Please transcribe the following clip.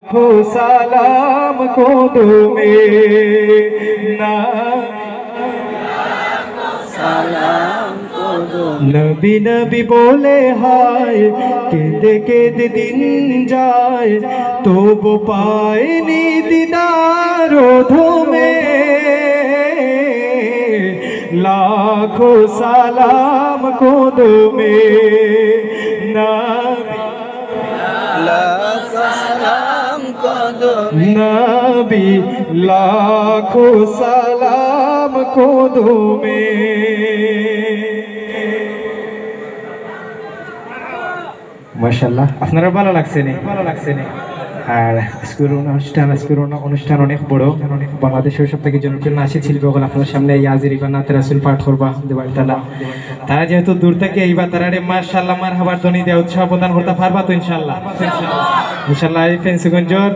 हो सलाम को दो में ना नबी नबी बोले हाय केंदे केंदे दिन जाए तो वो पाए नी दीदारो धोमे लाखों सलाम को दो में नबी लाखों सलाम को दो में মাশাআল্লাহ আপনারা ভালো লাগছে নি আর আজকের অনুষ্ঠান অনেক বড় বাংলাদেশের সবথেকে জনপ্রিয় নাচি শিল্পীগুলো আপনার সামনে ইয়াজিরি বা নাতে রাসূল পাঠ করবা দেবাই তাআলা তারা যেহেতু দূর থেকে এইবার তারারে মাশাআল্লাহ মারহাবার ধ্বনি দেওয়া উৎসাহ প্রদান করতে পারবা তো ইনশাআল্লাহ এই ফেন্সগঞ্জের